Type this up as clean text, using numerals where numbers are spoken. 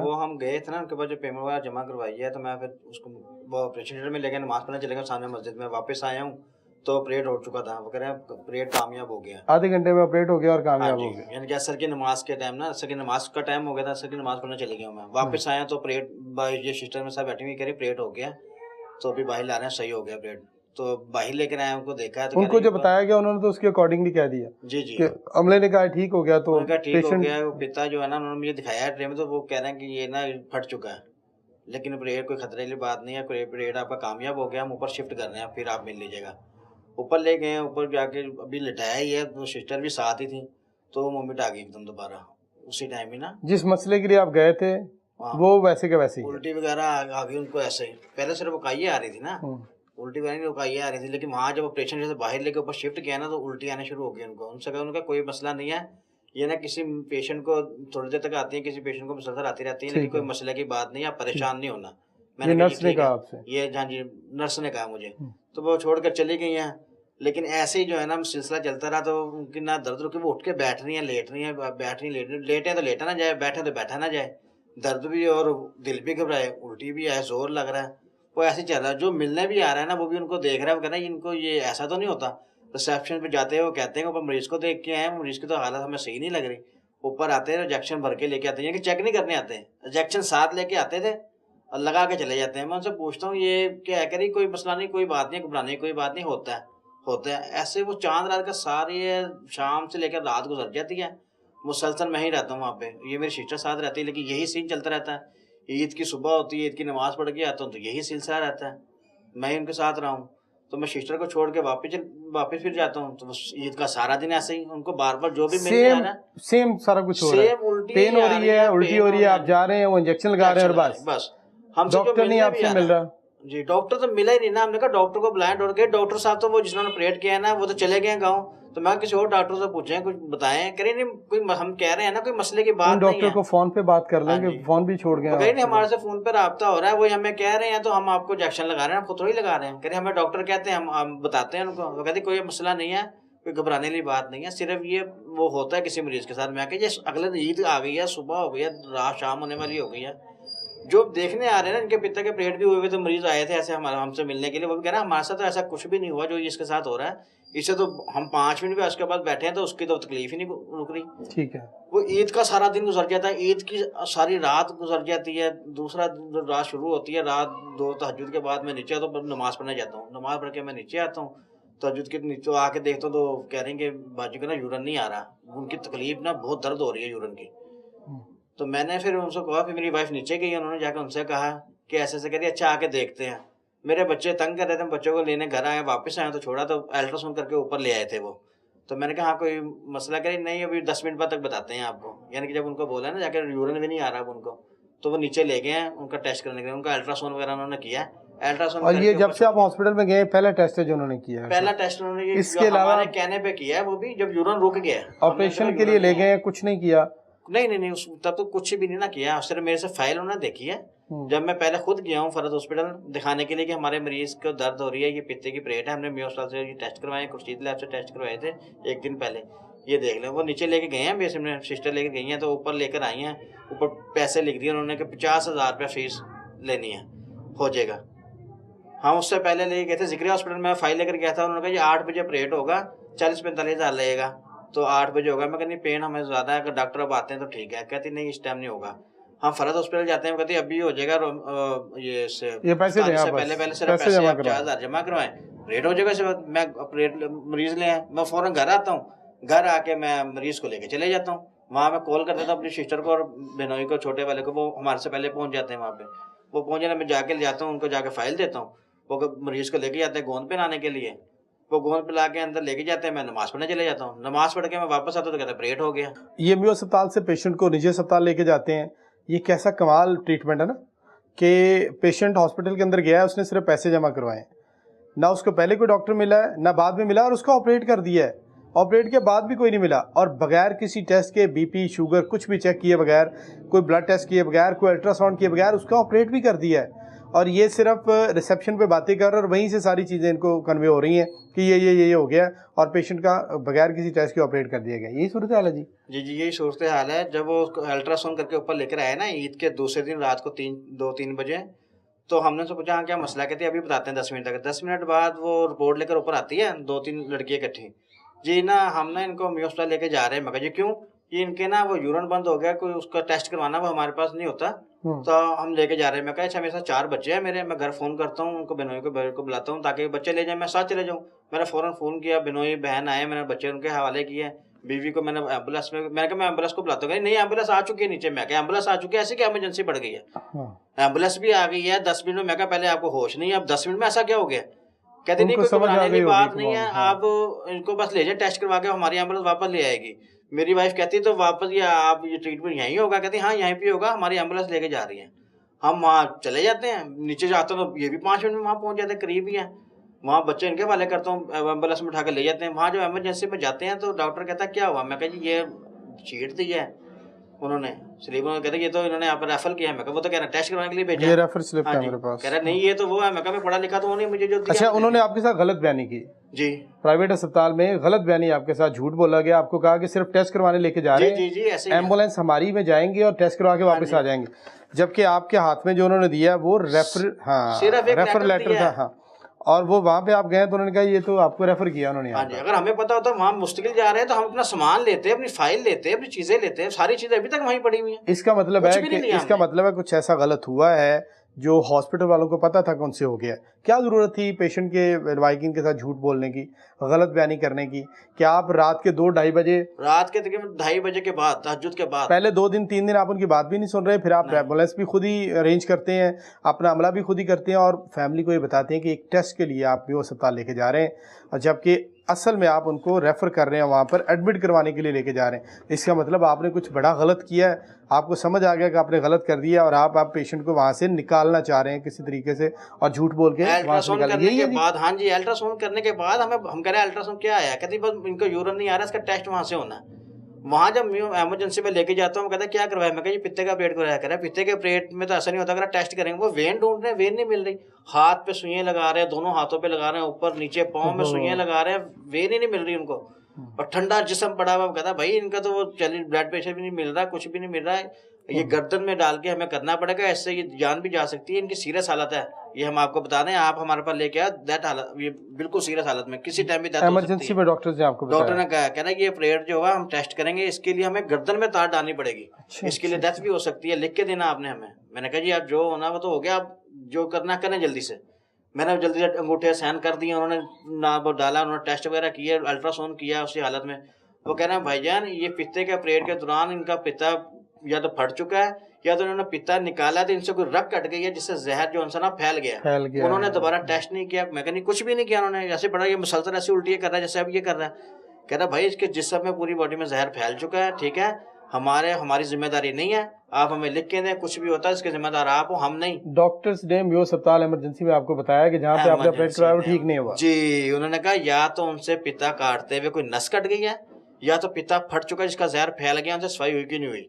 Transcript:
वो हम गए थे ना, उनके पास जो पेमेंट वगैरह जमा करवाई है, तो मैं फिर उसको वो ऑपरेशन थिएटर में लेके नमाज़ पढ़ने चले गया सामने मस्जिद में। वापस आया हूँ तो ऑपरेट हो चुका था। वो कह रहे हैं ऑपरेट कामयाब हो गया। आधे घंटे में ऑपरेट हो गया और हाँ कामयाब जी, हो गया। यानी कि असर की नमाज़ के टाइम ना, असर की नमाज़ का टाइम हो गया था, असर की नमाज़ पढ़ने चले गया हूँ मैं। वापस आया तो ऑपरेट ये सिस्टर मेरे साथ बैठी हुई कह रही ऑपरेट हो गया। तो अभी बाहर ला रहे हैं, सही हो गया ऑपरेट। तो बाहर लेकर आए, उनको देखा है तो कह उनको रहे जो हैं बताया गया उन्होंने तो उसके अकॉर्डिंगली कह दिया जी, जी। कि अमले ने कहा ठीक हो गया, तो उन्होंने कहा ठीक हो पेशेंट गया है। वो पिता जो है ना, उन्होंने मुझे दिखाया है ट्रे में, तो वो कह रहे हैं कि ये ना फट चुका है। लेकिन ऑपरेट कोई खतरे वाली बात नहीं है, कोई ऑपरेट आपका कामयाब हो गया, हम ऊपर शिफ्ट कर रहे हैं, फिर आप मिल लीजिएगा। ऊपर ले गए हैं, ऊपर जाके अभी लिटाया ही है, तो सिस्टर भी साथ ही थी, तो वो मोमेंट आ गई एकदम दोबारा, उसी टाइम ही ना। जिस मसले के लिए आप गए थे हाँ, वो वैसे के वैसे ही है। उल्टी वगैरह आ गई उनको ऐसे ही। पहले सिर्फ उकाइयाँ आ रही थी ना, उल्टी वगैरह नहीं, उकाइयाँ आ रही थी, लेकिन वहाँ जब ऑपरेशन जैसे बाहर लेके ऊपर शिफ्ट किया ना, तो उल्टी आने शुरू हो गई उनको। उनसे कहा उनका कोई मसला नहीं है, ये ना किसी पेशेंट को थोड़ी देर तक आती है, किसी पेशेंट को मुसलसल आती रहती है, लेकिन ठीक कोई है, मसले की बात नहीं है, आप परेशान नहीं होना। ये मैंने कहा जी नर्स ने ठीक कहा है। आपसे? ये हाँ जी, नर्स ने कहा मुझे। तो वो छोड़कर चली गई हैं, लेकिन ऐसे ही जो है ना सिलसिला चलता रहा, तो उनकी ना दर्द रुकी, वो उठ के बैठ रही हैं, लेट रही हैं, बैठ रही हैं, लेट रही हैं। लेटे तो लेटा ना जाए, बैठे तो बैठा ना जाए। दर्द भी और दिल भी घबराए, उल्टी भी आए, ज़ोर लग रहा है। वो ऐसे ही चल रहा है। जो मिलने भी आ रहा है ना, वो भी उनको देख रहा है, वो कह रहा है इनको ये ऐसा तो नहीं होता। रिसेप्शन पे जाते हैं, वो कहते हैं ऊपर मरीज़ को देख के आए हैं, मरीज़ की तो हालत हमें सही नहीं लग रही। ऊपर आते हैं, इंजेक्शन भर के लेके आते हैं, कि चेक नहीं करने आते हैं। इंजेक्शन साथ लेके आते थे और लगा के चले जाते हैं। मैं उनसे पूछता हूँ ये क्या है? कह रही कोई मसला नहीं, कोई बात नहीं, घबराने की कोई बात नहीं, होता है, होता है। ऐसे वो चाँद रात का सारी शाम से लेकर रात गुज़र जाती है। मुसलसल मैं ही रहता हूँ वहाँ पे। ये मेरी सिस्टर साथ रहती है, लेकिन यही सीन चलता रहता है। ईद की सुबह होती है, ईद की नमाज़ पढ़ के आता हूँ, तो यही सिलसिला रहता है। मैं ही उनके साथ रहा हूँ। तो मैं सिस्टर को छोड़ के वापिस फिर जाता हूँ, तो बस ईद का सारा दिन ऐसे ही उनको बार-बार जो भी मिलने आ सेम रहा है, सेम सारा कुछ हो रहा है, सेम उल्टी पेन हो आ रही रही है, है, उल्टी पेन हो हो रही है, रहा आप जा रहे हैं वो इंजेक्शन लगा रहे हैं और इंजेक्शन लगा रहे हैं, बस बस। हमसे जो डॉक्टर नहीं मिलने भी आपसे आ मिल रहा है रहा। जी, डॉक्टर तो मिला ही नहीं ना। हमने कहा डॉक्टर को बुलाएँ, डॉक्टर साहब तो वो जिन्होंने ऑपरेट किया है ना, वो तो चले गए हैं गाँव। तो मैं किसी और डॉक्टर से पूछें, कुछ बताएँ। कह रही नहीं, कोई हम कह रहे हैं ना, कोई मसले की उन बात नहीं डॉक्टर है। को फोन पे बात कर हाँ लेंगे, जी। फोन भी छोड़ गए वो कह रही नहीं, आपसे। हमारे से फ़ोन पे राब्ता हो रहा है, वही हमें कह रहे हैं, तो हम आपको इंजेक्शन लगा रहे हैं, आपको थोड़ी लगा रहे हैं। कह रहे हमें डॉक्टर कहते हैं, हम बताते हैं उनको। वो कहती कोई मसला नहीं है, कोई घबराने वाली बात नहीं है, सिर्फ़ ये वो होता है किसी मरीज़ के साथ। मैं कहा ये अगले दिन ईद आ गई है, सुबह हो गई है, रात शाम होने वाली हो गई है। जो देखने आ रहे हैं ना, इनके पिता के ऑपरेट भी हुए हुए, तो मरीज़ आए थे ऐसे हमसे मिलने के लिए, वो भी कह रहे हैं हमारे साथ तो ऐसा कुछ भी नहीं हुआ जो इसके साथ हो रहा है। इससे तो हम 5 मिनट भी उसके बाद बैठे हैं, तो उसकी तो तकलीफ़ ही नहीं रुक रही। ठीक है, वो ईद का सारा दिन गुज़र जाता है, ईद की सारी रात गुज़र जाती है, दूसरा दिन रात शुरू होती है, रात 2 तहज्जुद के बाद मैं नीचे आता हूँ, नमाज़ पढ़ने जाता हूँ। नमाज़ पढ़ के मैं नीचे आता हूँ, तहज्जुद के नीचे आके देखता हूँ, तो कह रहे हैं कि बाजू का ना यूरिन नहीं आ रहा। उनकी तकलीफ़ ना बहुत दर्द हो रही है यूरिन की। तो मैंने फिर उनसे कहा, फिर मेरी वाइफ़ नीचे गई, उन्होंने जाके उनसे कहा कि ऐसे-ऐसे कह रही है, अच्छा आके देखते हैं। मेरे बच्चे तंग कर रहे थे, बच्चों को लेने घर आए, वापस आए तो छोड़ा, तो अल्ट्रासाउंड करके ऊपर ले आए थे वो। तो मैंने कहा हाँ, कोई मसला? कह रही नहीं, अभी 10 मिनट बाद तक बताते हैं आपको। यानी कि जब उनको बोला ना जाके यूरिन भी नहीं आ रहा अब उनको, तो वो नीचे ले गए हैं उनका टेस्ट करने के लिए। उनका अल्ट्रासाउंड वगैरह उन्होंने किया है। अल्ट्रासाउंड और ये करके जब ऊपर से छोड़ आप दिया। हॉस्पिटल में गए पहला टेस्ट है जो उन्होंने किया है? पहला टेस्ट उन्होंने ये इसके जो अलावा हमारे कहने पे किया है, वो भी जब यूरिन रुक गया है। हमने कहा ऑपरेशन के लिए यूरिन ले नहीं गए है। हैं, कुछ नहीं किया? नहीं, उस तब तो कुछ भी नहीं ना किया। सिर्फ मेरे से फाइल उन्होंने देखी है। जब मैं पहले खुद गया हूँ फरहत हॉस्पिटल दिखाने के लिए कि हमारे मरीज़ को दर्द हो रही है, ये पित्ते की प्लेट है, हमने मेयो हॉस्पिटल से ये टेस्ट करवाए, खुर्शीद लैब से टेस्ट करवाए थे 1 दिन पहले। ये देख लें, वो नीचे लेके गए हैं, बेसिक में सिस्टर लेके गई हैं, तो ऊपर लेकर आई हैं। ऊपर पैसे लिख दिए उन्होंने कि 50,000 रुपया फ़ीस लेनी है, हो जाएगा। हम उससे पहले लेके गए थे ज़िक्रिया हॉस्पिटल में, फाइल लेकर गया था। उन्होंने कहा ये 8 बजे ऑपरेट होगा, 40-45 हज़ार लगेगा। तो 8 बजे होगा। मैं कहा नहीं, पेन हमें ज़्यादा है, अगर डॉक्टर अब आते हैं तो ठीक है। कहती नहीं, इस टाइम नहीं होगा। हम फरहत हॉस्पिटल जाते हैं, वो कहती अभी हो जाएगा, ये से ये पैसे दें 45 आप, से बस पहले सिर्फ पैसे पैसे जमा आप करवाएं। 4,000 जमा करवाएँ, ऑपरेट हो जाएगा। इसके बाद मैं ऑपरेट मरीज़ ले आए, मैं फ़ौरन घर आता हूँ। घर आके मैं मरीज़ को लेके चले जाता हूँ। वहाँ मैं कॉल कर देता हूँ अपनी सिस्टर को और बहनोई को, छोटे वाले को, वो हमारे से पहले पहुँच जाते हैं वहाँ पे। वो पहुँच जाने, मैं जाके ले जाता हूँ, उनको जाके फ़ाइल देता हूँ। वो मरीज़ को लेके जाते हैं गोंद पिलाने के लिए। वो गोंद पिला के अंदर लेके जाते हैं, मैं नमाज़ पढ़ने चले जाता हूँ। नमाज़ पढ़ के मैं वापस आता हूँ, तो कहते हैं ऑपरेट हो गया। ये मेयो अस्पताल से पेशेंट को निजी अस्पताल लेके जाते हैं, ये कैसा कमाल ट्रीटमेंट है ना, कि पेशेंट हॉस्पिटल के अंदर गया है, उसने सिर्फ पैसे जमा करवाए हैं, ना उसको पहले कोई डॉक्टर मिला है ना बाद में मिला, और उसको ऑपरेट कर दिया है। ऑपरेट के बाद भी कोई नहीं मिला, और बगैर किसी टेस्ट के बीपी शुगर कुछ भी चेक किए बगैर, कोई ब्लड टेस्ट किए बगैर, कोई अल्ट्रासाउंड किए बगैर उसका ऑपरेट भी कर दिया है। और ये सिर्फ रिसेप्शन पे बातें कर रहे हैं और वहीं से सारी चीज़ें इनको कन्वे हो रही हैं कि ये हो गया और पेशेंट का बगैर किसी टेस्ट के ऑपरेट कर दिया गया। यही सूरत हाल है जी? जी यही सूरत हाल है। जब वो अल्ट्रासाउंड करके ऊपर लेकर आए ना ईद के दूसरे दिन रात को 2-3 बजे, तो हमने उनसे पूछा हाँ क्या मसला, कहते हैं अभी बताते हैं 10 मिनट तक। 10 मिनट बाद वो रिपोर्ट लेकर ऊपर आती है, 2-3 लड़कियाँ इकट्ठी। जी ना हम ना इनको मियो अस्पताल लेके जा रहे हैं। मगर जी क्यों? ये इनके ना वो यूरिन बंद हो गया, कोई उसका टेस्ट करवाना वो हमारे पास नहीं होता, तो हम लेके जा रहे हैं। मैं कहा अच्छा मेरे साथ 4 बच्चे हैं मेरे, मैं घर फ़ोन करता हूँ उनको, बिनोई को बुलाता हूँ ताकि बच्चे ले जाएं, मैं साथ चले जाऊँ। मैंने फ़ौरन फ़ोन किया, बिनोई बहन आए, मैंने बच्चे उनके हवाले किए, बीवी को मैंने एम्बुलेंस में, मैंने कहा मैं एम्बुलेंस को बुलाता हूँ। नहीं एम्बुलेंस आ चुकी है नीचे। मैं कहा एम्बुलेंस आ चुकी है, ऐसी क्या इमरजेंसी पड़ गई है? एम्बुलेंस भी आ गई है 10 मिनट में। मैं कहा पहले आपको होश नहीं है, अब 10 मिनट में ऐसा क्या हो गया? कहते नहीं कोई घबराने वाली बात नहीं है, आप इनको बस ले जाए टेस्ट करवा के, हमारी एम्बुलेंस वापस ले आएगी। मेरी वाइफ कहती है तो वापस ये आप ये ट्रीटमेंट यहीं होगा? कहती हाँ यहीं पे होगा, हमारी एम्बुलेंस लेके जा रही है। हम वहाँ चले जाते हैं, नीचे जाते हैं तो ये भी 5 मिनट में वहाँ पहुँच जाते हैं, करीब ही है। वहाँ बच्चे इनके हवाले करता हूँ, एम्बुलेंस में उठा के ले जाते हैं। वहाँ जब इमरजेंसी में जाते हैं तो डॉक्टर कहता है क्या हुआ? मैं कहा जी ये शीट दी है उन्होंने, स्लीप, उन्होंने कहते ये तो इन्होंने यहाँ पर रेफर किया है। मैं कहा वो तो कह रहा है टेस्ट करवाने के लिए भेजा है, ये रेफर स्लिप है हाँ मेरे पास। कह रहा नहीं ये तो वो है। मैं कहा मैं पढ़ा लिखा तो वो नहीं, मुझे जो दिया। अच्छा उन्होंने आपके साथ गलत बयानी की जी? प्राइवेट अस्पताल में गलत बयानी आपके साथ, झूठ बोला गया, आपको कहा कि सिर्फ टेस्ट करवाने लेके जा रहे हैं, जी ऐसे ही एम्बुलेंस हमारी में जाएंगे और टेस्ट करवा के वापस आ जाएंगे, जबकि आपके हाथ में जो उन्होंने दिया वो रेफर, हाँ रेफर लेटर था। हाँ और वो वहाँ पे आप गए तो उन्होंने कहा ये तो आपको रेफर किया उन्होंने। हाँ जी, अगर हमें पता होता वहाँ मुश्किल जा रहे हैं तो हम अपना सामान लेते हैं, अपनी फाइल लेते हैं, अपनी चीजें लेते हैं, सारी चीजें अभी तक वहीं पड़ी हुई हैं। इसका मतलब है कि इसका मतलब है कुछ ऐसा गलत हुआ है जो हॉस्पिटल वालों को पता था कि उनसे हो गया। क्या ज़रूरत थी पेशेंट के वाइकिन के साथ झूठ बोलने की, गलत बयानी करने की? क्या आप रात के 2-2:30 बजे, रात के तकरीबन 2:30 बजे के बाद, तहज्जुद के बाद, पहले 2 दिन 3 दिन आप उनकी बात भी नहीं सुन रहे, फिर आप एम्बुलेंस भी खुद ही अरेंज करते हैं, अपना अमला भी खुद ही करते हैं और फैमिली को ये बताते हैं कि एक टेस्ट के लिए आप भी अस्पताल लेके जा रहे हैं, और जबकि असल में आप उनको रेफ़र कर रहे हैं, वहाँ पर एडमिट करवाने के लिए लेके जा रहे हैं। इसका मतलब आपने कुछ बड़ा गलत किया है, आपको समझ आ गया कि आपने गलत कर दिया और आप पेशेंट को वहाँ से निकालना चाह रहे हैं किसी तरीके से और झूठ बोल के वहाँ से निकाल। करने के बाद, हाँ जी अल्ट्रासाउंड करने के बाद हम कह रहे हैं अल्ट्रासाउंड क्या आया? कहती बस इनको यूरिन नहीं आ रहा, इसका टेस्ट वहाँ से होना है। वहाँ जब एमरजेंसी में लेके जाता हूँ, कहता क्या करवाया? मैं कहा पित्ते का ऑपरेट करवाया। कह रहा है पित्ते के ऑपरेट में तो ऐसा नहीं होता, अगर टेस्ट करेंगे। वो वेन ढूंढ रहे हैं, वेन नहीं मिल रही, हाथ पे सुइयां लगा रहे हैं, दोनों हाथों पे लगा रहे हैं, ऊपर नीचे पाँव में सुइयां लगा रहे हैं, वेन ही नहीं मिल रही उनको, और ठंडा जिस्म पड़ा हुआ। कहता भाई इनका तो वो चलिए ब्लड प्रेशर भी नहीं मिल रहा, कुछ भी नहीं मिल रहा है, ये गर्दन में डाल के हमें करना पड़ेगा, इससे ये जान भी जा सकती है, इनकी सीरियस हालत है, ये हम आपको बता दें, आप हमारे पास लेके आओ। दैट हालत, ये बिल्कुल सीरियस हालत में किसी टाइम भी डेथ हो सकती है। इमरजेंसी में डॉक्टर ने आपको डॉक्टर ने कहा कि ये ऑपरेट जो है हम टेस्ट करेंगे, इसके लिए हमें गर्दन में तार डालनी पड़ेगी, इसके लिए डेथ भी हो सकती है, लिख के देना आपने हमें। मैंने कहा जी आप जो होना वो तो हो गया, आप जो करना करें जल्दी से। मैंने जल्दी से अंगूठे साइन कर दिए, उन्होंने ना वो डाला, उन्होंने टेस्ट वगैरह किया, अल्ट्रासाउंड किया उसी हालत में। वो कह रहे हैं भाईजान ये पित्ते के ऑपरेट के दौरान इनका पित्ता या तो फट चुका है या तो इन्होंने पित्ता निकाला तो इनसे कोई रग कट गई है जिससे जहर जो है ना फैल गया। उन्होंने दोबारा टेस्ट नहीं किया, मैं कहनी कुछ भी नहीं किया उन्होंने, ऐसे पड़ा ये मुसलसल ऐसी उल्टी कर रहा है जैसे अब ये कर रहा है। कह रहा भाई इसके जिस्म में पूरी बॉडी में जहर फैल चुका है, ठीक है, हमारी जिम्मेदारी नहीं है, आप हमें लिख के दें, कुछ भी होता है इसके जिम्मेदार आप हो, हम नहीं। डॉक्टर्स ने मियो अस्पताल इमरजेंसी में आपको बताया कि जहाँ पे आपने ऑपरेट कराया वो ठीक नहीं हुआ? जी, उन्होंने कहा या तो उनसे पित्ता काटते हुए कोई नस कट गई है या तो पित्ता फट चुका है जिसका जहर फैल गया, उनसे सफाई हुई कि नहीं हुई।